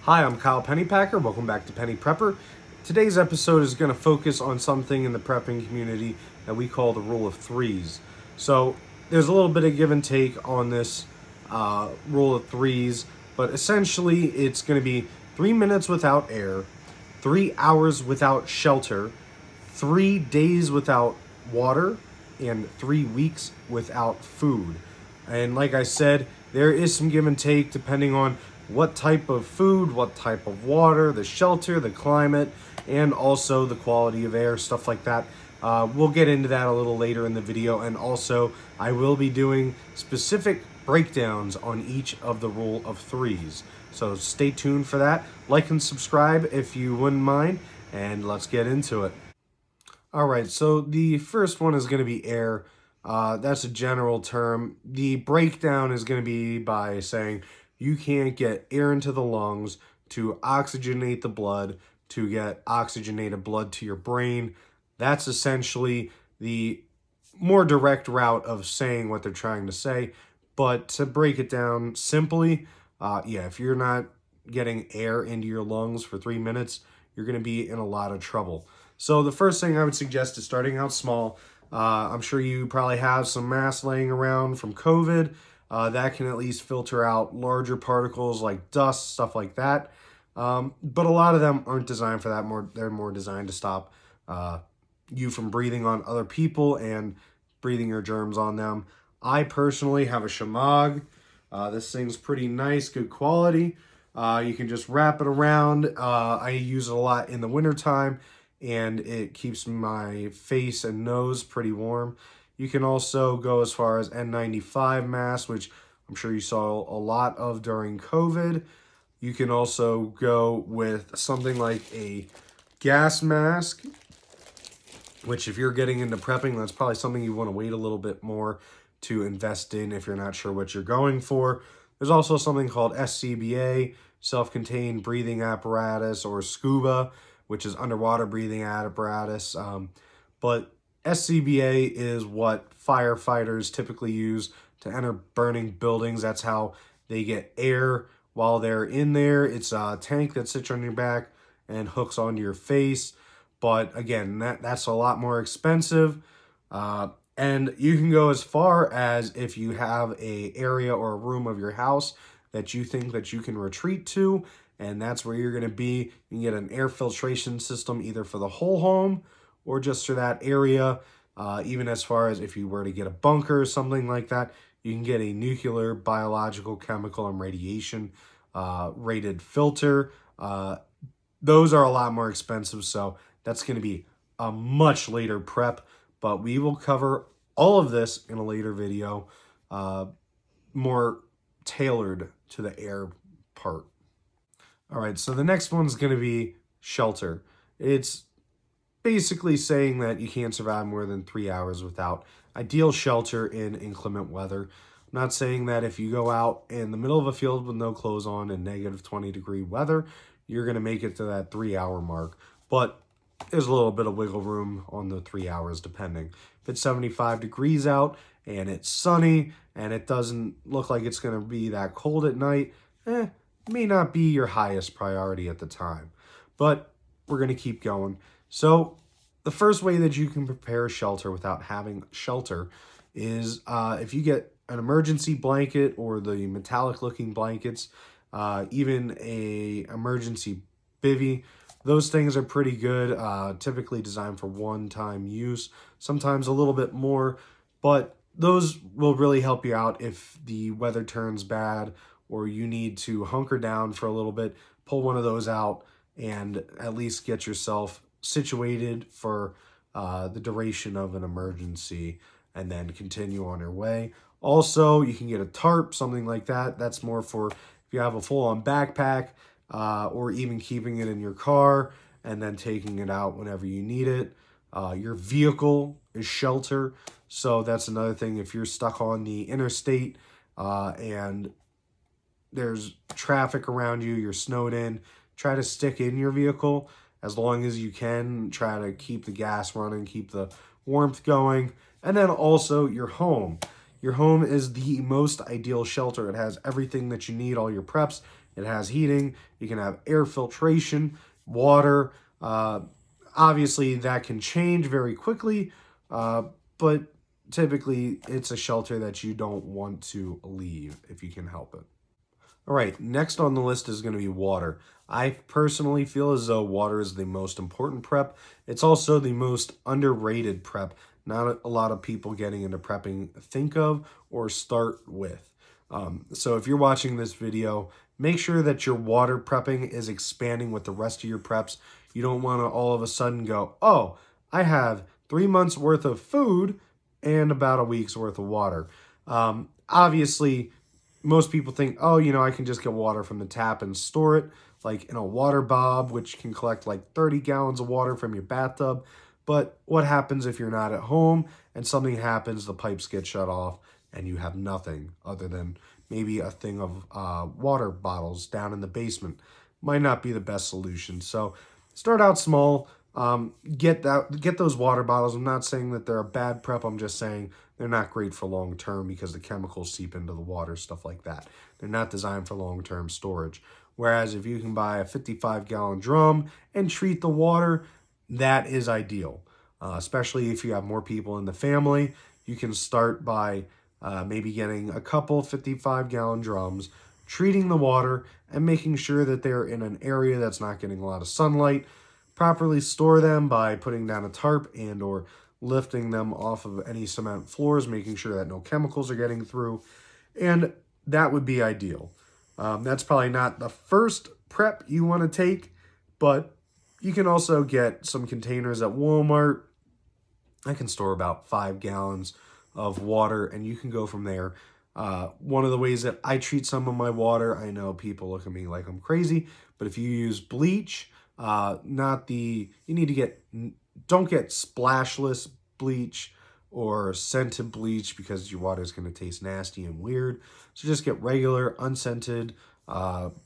Hi, I'm Kyle Pennypacker. Welcome back to PennyPrepper. Today's episode is going to focus on something in the prepping community that we call the rule of threes. So there's a little bit of give and take on this rule of threes, but essentially it's going to be 3 minutes without air, 3 hours without shelter, 3 days without water, and 3 weeks without food. And like I said, there is some give and take depending on what type of food, what type of water, the shelter, the climate, and also the quality of air, stuff like that. We'll get into that a little later in the video, and also I will be doing specific breakdowns on each of the rule of threes. So stay tuned for that. Like and subscribe if you wouldn't mind, and let's get into it. All right, so the first one is going to be air. That's a general term. The breakdown is going to be by saying you can't get air into the lungs to oxygenate the blood, to get oxygenated blood to your brain. That's essentially the more direct route of saying what they're trying to say. But to break it down simply, if you're not getting air into your lungs for 3 minutes, you're going to be in a lot of trouble. So the first thing I would suggest is starting out small. I'm sure you probably have some masks laying around from COVID. That can at least filter out larger particles like dust, stuff like that. But a lot of them aren't designed for that. They're more designed to stop you from breathing on other people and breathing your germs on them. I personally have a Shamag. This thing's pretty nice, good quality. You can just wrap it around. I use it a lot in the wintertime, and it keeps my face and nose pretty warm. You can also go as far as N95 masks, which I'm sure you saw a lot of during COVID. You can also go with something like a gas mask, which if you're getting into prepping, that's probably something you want to wait a little bit more to invest in if you're not sure what you're going for. There's also something called SCBA, self-contained breathing apparatus, or SCUBA, which is underwater breathing apparatus. But SCBA is what firefighters typically use to enter burning buildings. That's how they get air while they're in there. It's a tank that sits on your back and hooks onto your face. But again, that's a lot more expensive. And you can go as far as if you have a area or a room of your house that you think that you can retreat to, and that's where you're going to be. You can get an air filtration system either for the whole home or just for that area. Even as far as if you were to get a bunker or something like that, you can get a nuclear, biological, chemical, and radiation rated filter. Those are a lot more expensive, so that's going to be a much later prep, but we will cover all of this in a later video, more tailored to the air part. All right, so the next one's going to be shelter. It's basically saying that you can't survive more than 3 hours without ideal shelter in inclement weather. I'm not saying that if you go out in the middle of a field with no clothes on in negative 20-degree weather, you're going to make it to that 3-hour mark. But there's a little bit of wiggle room on the 3 hours depending. If it's 75 degrees out and it's sunny and it doesn't look like it's going to be that cold at night, may not be your highest priority at the time. But we're going to keep going. So the first way that you can prepare shelter without having shelter is if you get an emergency blanket or the metallic looking blankets, even a emergency bivvy. Those things are pretty good, typically designed for one-time use, sometimes a little bit more, but those will really help you out if the weather turns bad or you need to hunker down for a little bit. Pull one of those out and at least get yourself situated for the duration of an emergency and then continue on your way. Also, you can get a tarp, something like that. That's more for if you have a full-on backpack, or even keeping it in your car and then taking it out whenever you need it. Your vehicle is shelter, so that's another thing. If you're stuck on the interstate and there's traffic around you, you're snowed in, try to stick in your vehicle as long as you can. Try to keep the gas running, keep the warmth going. And then also your home. Your home is the most ideal shelter. It has everything that you need, all your preps. It has heating. You can have air filtration, water. Obviously, that can change very quickly, but typically it's a shelter that you don't want to leave if you can help it. All right, next on the list is going to be water. I personally feel as though water is the most important prep. It's also the most underrated prep. Not a lot of people getting into prepping think of or start with. So if you're watching this video, make sure that your water prepping is expanding with the rest of your preps. You don't want to all of a sudden go, oh, I have 3 months worth of food and about a week's worth of water. Obviously, most people think, oh, I can just get water from the tap and store it, like in a water bob, which can collect like 30 gallons of water from your bathtub. But what happens if you're not at home and something happens, the pipes get shut off, and you have nothing other than maybe a thing of water bottles down in the basement? Might not be the best solution. So start out small. Get those water bottles. I'm not saying that they're a bad prep. I'm just saying they're not great for long term because the chemicals seep into the water, stuff like that. They're not designed for long term storage. Whereas if you can buy a 55-gallon drum and treat the water, that is ideal. Especially if you have more people in the family, you can start by maybe getting a couple 55-gallon drums, treating the water, and making sure that they're in an area that's not getting a lot of sunlight. Properly store them by putting down a tarp and or lifting them off of any cement floors, making sure that no chemicals are getting through. And that would be ideal. That's probably not the first prep you want to take, but you can also get some containers at Walmart. I can store about 5 gallons of water, and you can go from there. One of the ways that I treat some of my water, I know people look at me like I'm crazy, but if you use bleach, don't get splashless bleach or scented bleach because your water is going to taste nasty and weird. So just get regular unscented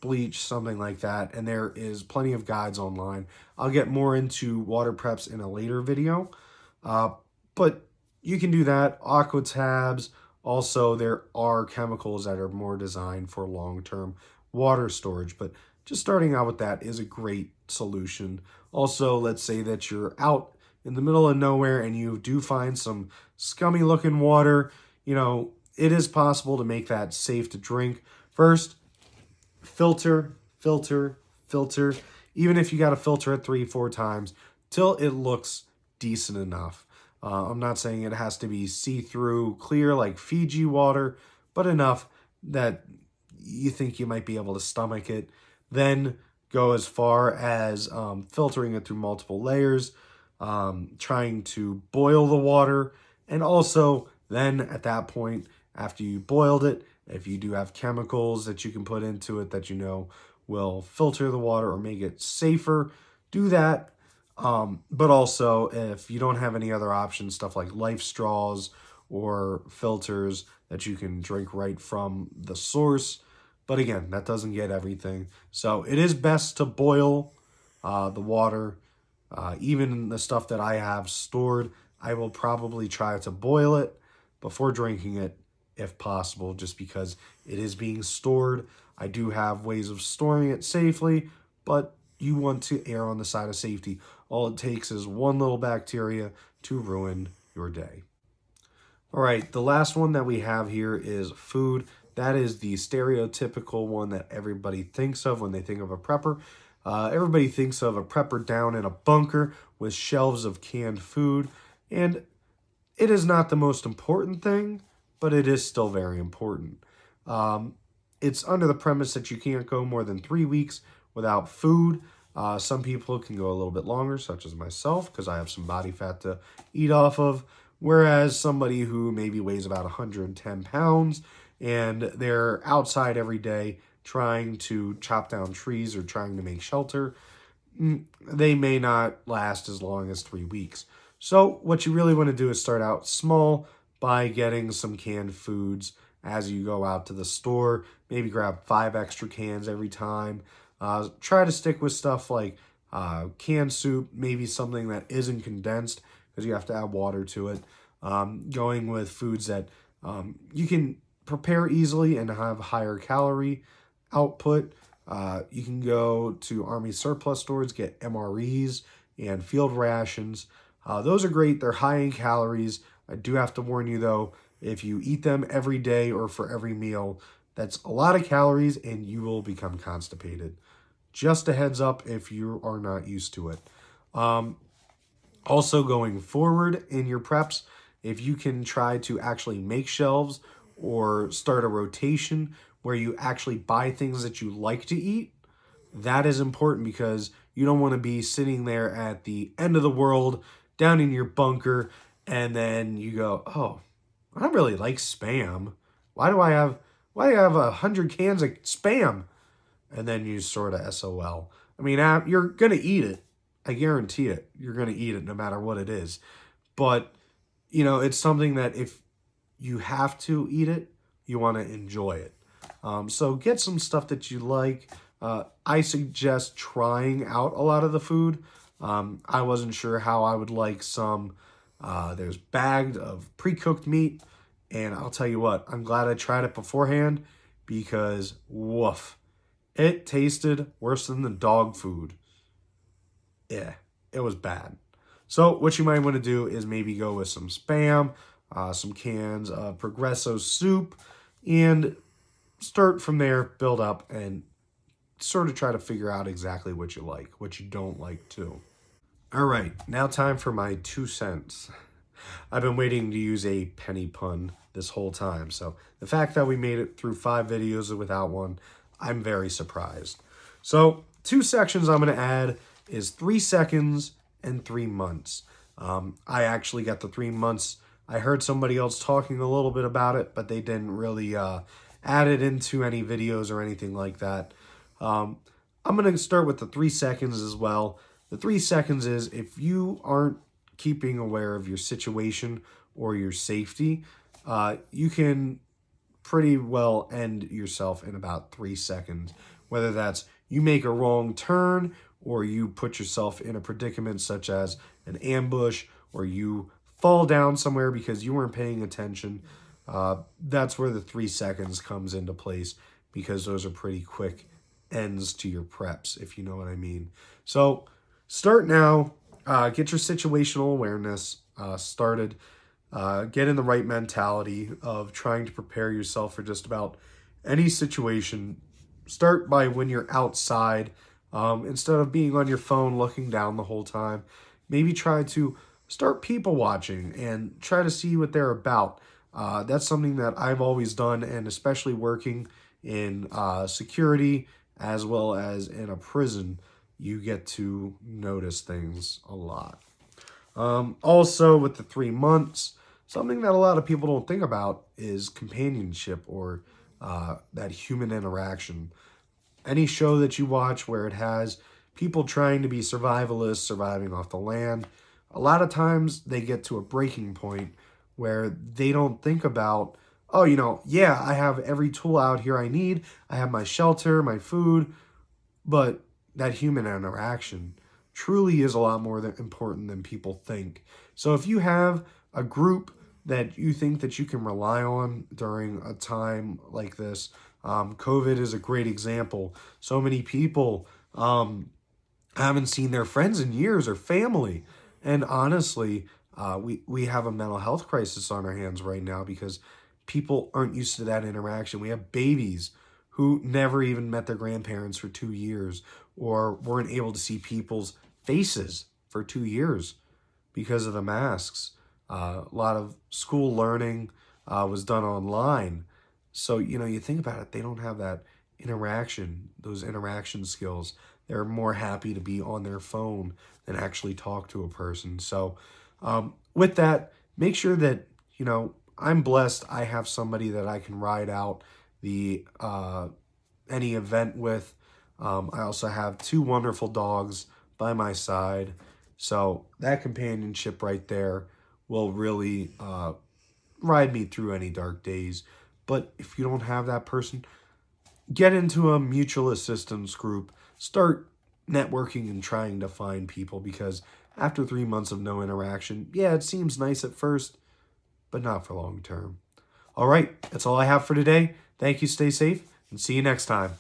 bleach, something like that. And there is plenty of guides online. I'll get more into water preps in a later video. But you can do that. Aqua tabs. Also, there are chemicals that are more designed for long-term water storage. But just starting out with that is a great solution. Also, let's say that you're out in the middle of nowhere and you do find some scummy looking water. It is possible to make that safe to drink. First, filter. Even if you got to filter it 3-4 times till it looks decent enough. I'm not saying it has to be see-through clear like Fiji water, but enough that you think you might be able to stomach it. Then go as far as filtering it through multiple layers, trying to boil the water, and also then at that point, after you boiled it, if you do have chemicals that you can put into it that will filter the water or make it safer, do that. But also, if you don't have any other options, stuff like life straws or filters that you can drink right from the source. But again, that doesn't get everything. So it is best to boil the water. Even the stuff that I have stored, I will probably try to boil it before drinking it if possible, just because it is being stored. I do have ways of storing it safely, but you want to err on the side of safety. All it takes is one little bacteria to ruin your day. All right, the last one that we have here is food. That is the stereotypical one that everybody thinks of when they think of a prepper. Everybody thinks of a prepper down in a bunker with shelves of canned food, and it is not the most important thing, but it is still very important. It's under the premise that you can't go more than 3 weeks without food. Some people can go a little bit longer, such as myself, because I have some body fat to eat off of. Whereas somebody who maybe weighs about 110 pounds and they're outside every day trying to chop down trees or trying to make shelter, they may not last as long as 3 weeks. So what you really want to do is start out small by getting some canned foods as you go out to the store. Maybe grab 5 extra cans every time. Try to stick with stuff like canned soup, maybe something that isn't condensed because you have to add water to it. Going with foods that you can prepare easily and have higher calorie output. You can go to Army surplus stores, get MREs and field rations. Those are great. They're high in calories. I do have to warn you, though, if you eat them every day or for every meal, that's a lot of calories and you will become constipated. Just a heads up if you are not used to it. Also, going forward in your preps, if you can try to actually make shelves or start a rotation where you actually buy things that you like to eat, that is important because you don't want to be sitting there at the end of the world down in your bunker and then you go, oh, I don't really like Spam. Why do I have 100 cans of Spam? And then you sort of SOL. I mean, you're going to eat it. I guarantee it. You're going to eat it no matter what it is. But, it's something that if you have to eat it, you want to enjoy it. So get some stuff that you like. I suggest trying out a lot of the food. I wasn't sure how I would like some. There's bagged of pre-cooked meat. And I'll tell you what, I'm glad I tried it beforehand because, woof, it tasted worse than the dog food. Yeah, it was bad. So what you might want to do is maybe go with some Spam, some cans of Progresso soup, and start from there, build up, and sort of try to figure out exactly what you like, what you don't like too. All right, now time for my 2 cents. I've been waiting to use a penny pun this whole time, so the fact that we made it through 5 videos without one, I'm very surprised. So 2 sections I'm going to add is 3 seconds and 3 months. I actually got the 3 months. I heard somebody else talking a little bit about it, but they didn't really add it into any videos or anything like that. I'm going to start with the 3 seconds as well. The 3 seconds is if you aren't keeping aware of your situation or your safety, you can pretty well end yourself in about 3 seconds. Whether that's you make a wrong turn or you put yourself in a predicament such as an ambush or you fall down somewhere because you weren't paying attention. That's where the 3 seconds comes into place because those are pretty quick ends to your preps, if you know what I mean. So start now. Get your situational awareness started. Get in the right mentality of trying to prepare yourself for just about any situation. Start by when you're outside. Instead of being on your phone looking down the whole time, maybe try to start people watching and try to see what they're about. That's something that I've always done, and especially working in security as well as in a prison, you get to notice things a lot. Also, with the 3 months, something that a lot of people don't think about is companionship or that human interaction. Any show that you watch where it has people trying to be survivalists, surviving off the land, a lot of times they get to a breaking point where they don't think about, oh, yeah, I have every tool out here I need. I have my shelter, my food, but that human interaction truly is a lot more important than people think. So if you have a group that you think that you can rely on during a time like this, COVID is a great example. So many people haven't seen their friends in years or family. And honestly, we have a mental health crisis on our hands right now because people aren't used to that interaction. We have babies who never even met their grandparents for 2 years or weren't able to see people's faces for 2 years because of the masks. A lot of school learning was done online. So, you think about it, they don't have that interaction, those interaction skills. They're more happy to be on their phone than actually talk to a person. So, with that, make sure that, I'm blessed. I have somebody that I can ride out the any event with. I also have 2 wonderful dogs by my side. So that companionship right there will really ride me through any dark days. But if you don't have that person, get into a mutual assistance group. Start networking and trying to find people because after 3 months of no interaction, yeah, it seems nice at first, but not for long term. All right, that's all I have for today. Thank you, stay safe, and see you next time.